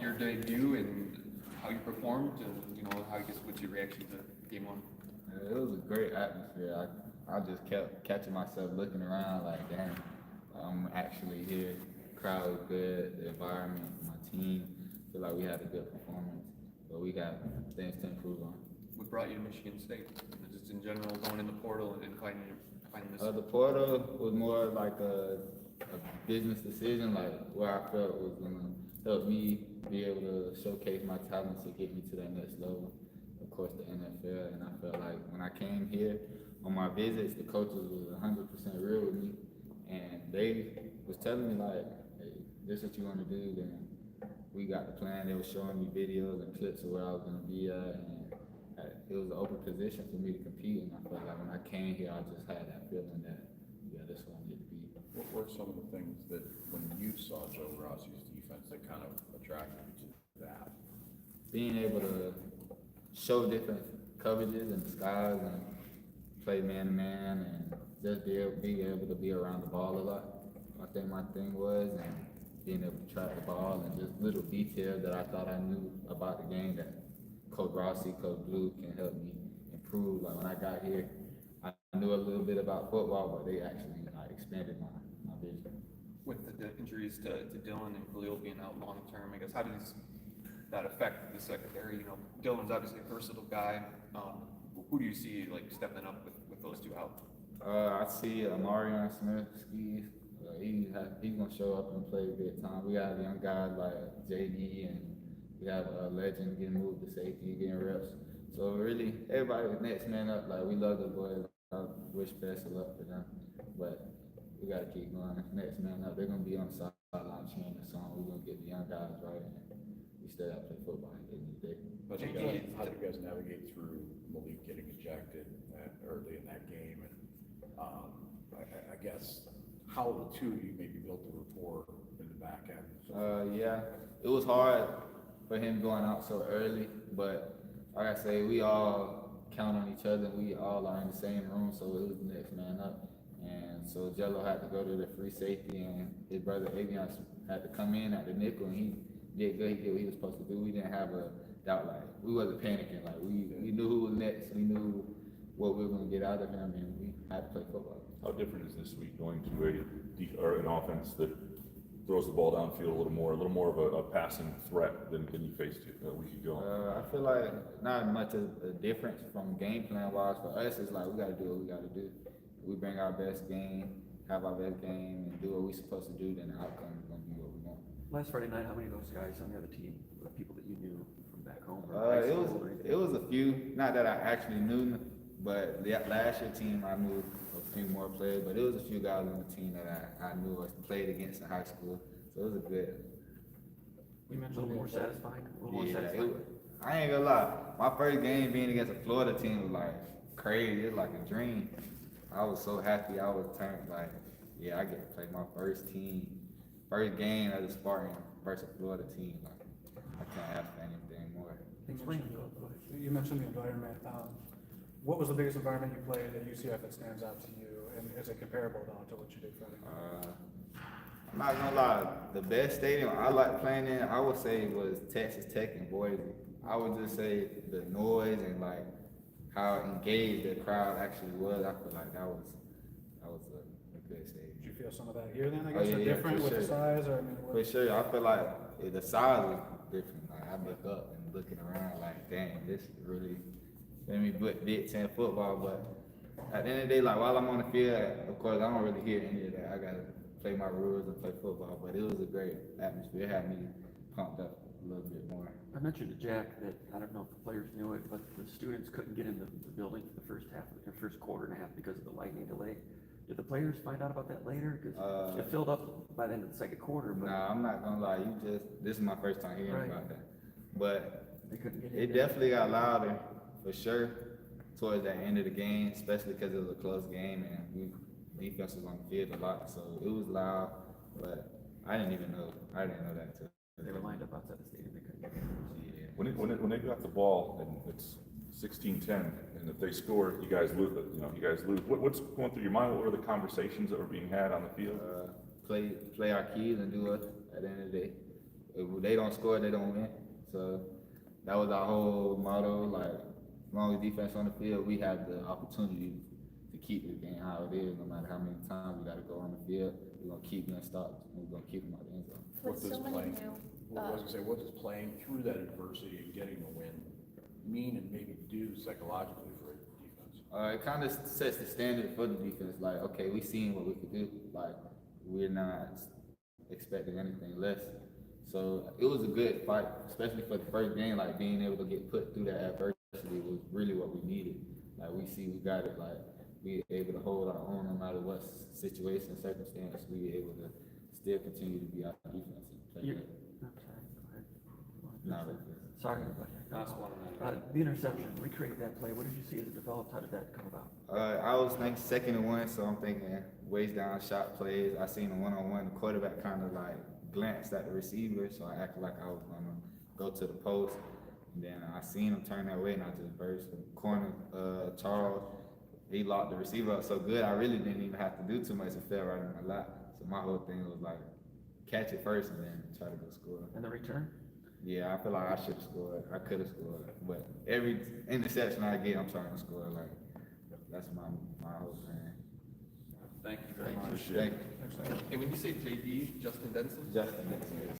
your debut and how you performed, and how I guess what's your reaction to game one? It was a great atmosphere. I just kept catching myself looking around like, damn, I'm actually here. Crowd was good, the environment, my team. Feel like we had a good performance, but we got things to improve on. What brought you to Michigan State? Just in general, going in the portal and finding this. The portal was more like a business decision, like where I felt was gonna help me be able to showcase my talents to get me to that next level. Of course, the NFL, and I felt like when I came here on my visits, the coaches was 100% real with me, and they was telling me like, hey, this is what you want to do, then we got the plan. They were showing me videos and clips of where I was gonna be at, and it was an open position for me to compete, and I felt like when I came here, I just had that feeling that, yeah, this is where I need to be. What were some of the things that, when you saw Joe Rossi's defense, that kind of attracted you to that? Being able to show different coverages and styles and play man to man and just be able to be around the ball a lot. I think my thing was, and being able to track the ball and just little details that I thought I knew about the game that Coach Rossi, Coach Blue can help me improve. Like when I got here, I knew a little bit about football, but they actually expanded my vision. With the injuries to Dylan and Khalil being out long term, I guess how does that affect the secondary? Dylan's obviously a versatile guy. Who do you see stepping up with those two out? I see Marion Smith, skis. He's gonna show up and play big time. We got young guys like JD, and we have a legend getting moved to safety, getting reps. So really, everybody was next man up. Like we love the boys. I wish best of luck for them, but we gotta keep going. Next man up. They're gonna be on the sideline cheering the song. We're gonna get the young guys right, and we still have to play football at the end of the day. How do you guys navigate through Malik getting ejected early in that game? And I guess how the two of you maybe built the rapport in the back end? Yeah, it was hard for him going out so early, but like I say, we all count on each other. We all are in the same room, so it was the next man up. And so Jello had to go to the free safety, and his brother Avion had to come in at the nickel, and he did good. He did what he was supposed to do. We didn't have a doubt. Like we wasn't panicking. Like we knew who was next. We knew what we were going to get out of him, and we had to play football. How different is this week going to an offense that throws the ball downfield a little more of a passing threat than you faced a week ago? I feel like not much of a difference from game plan wise. For us, it's like we got to do what we got to do. We bring our best game, have our best game, and do what we're supposed to do. Then the outcome is going to be what we want. Last Friday night, how many of those guys on the other team were people that you knew from back home? It was a few. Not that I actually knew, but the last year team I knew a few more players, but it was a few guys on the team that I knew or played against in high school. So it was a good. You mentioned a little more satisfying. I ain't gonna lie. My first game being against a Florida team was like crazy. It was like a dream. I was so happy. I was turned like, yeah, I get to play my first game as a Spartan versus a Florida team. Like, I can't ask for anything more. You mentioned the environment. What was the biggest environment you played at UCF that stands out to you, and is it comparable to what you did Friday? I'm not gonna lie. The best stadium I like playing in, I would say, was Texas Tech and Boise. I would just say the noise and like how engaged the crowd actually was. I feel like that was a good stadium. Did you feel some of that here then? I guess or different with the size, or I mean, for sure. I feel like the size was different. Like I look up and looking around, like, dang, this really let me put Big Ten football. But at the end of the day, like while I'm on the field, of course, I don't really hear any of that. I gotta play my rules and play football. But it was a great atmosphere. It had me pumped up a little bit more. I mentioned to Jack that I don't know if the players knew it, but the students couldn't get into the building for the first quarter and a half because of the lightning delay. Did the players find out about that later? Because it filled up by the end of the second quarter. But nah, I'm not gonna lie. This is my first time hearing about that. But they couldn't get it definitely got louder for sure towards the end of the game, especially because it was a close game and defense was on the field a lot, so it was loud. But I didn't know that too. They were lined up outside the stadium. They couldn't get in. Yeah. When they got the ball and it's 16-10, and if they score, you guys lose. You guys lose. What's going through your mind? What were the conversations that were being had on the field? Play our keys and do it at the end of the day. if they don't score, they don't win. So that was our whole motto. Like, as long as defense on the field, we have the opportunity to keep the game how it is. No matter how many times we got to go on the field, we're gonna keep them stopped. And we're gonna keep them out the end zone. What With does so many playing, new, what I was gonna say, what does playing through that adversity and getting a win mean and maybe do psychologically for a defense? It kind of sets the standard for the defense. Like, okay, we seen what we could do. Like, we're not expecting anything less. So it was a good fight, especially for the first game. Like, being able to get put through that adversity was really what we needed. Like, we see we got it. Like, we were able to hold our own no matter what situation, circumstance. We were able to still continue to be our defense and play You- good. I'm sorry, go ahead. Not really good. Sorry, everybody. Last one, and then- The interception, recreate that play, what did you see as it developed, how did that come about? I was thinking 2nd and 1, so I'm thinking ways down shot plays. I seen a one-on-one. The quarterback kind of like glanced at the receiver, so I acted like I was gonna go to the post. And then I seen him turn that way, and I just burst. The corner, Charles, he locked the receiver up so good, I really didn't even have to do too much. It fell right in my lap. So my whole thing was like, catch it first and then try to go score. And the return? Yeah, I feel like I should have scored. I could have scored. But every interception I get, I'm trying to score. Like, that's my whole thing. Thank you very much. Thank you. And when you say JD, Justin Denson? Justin,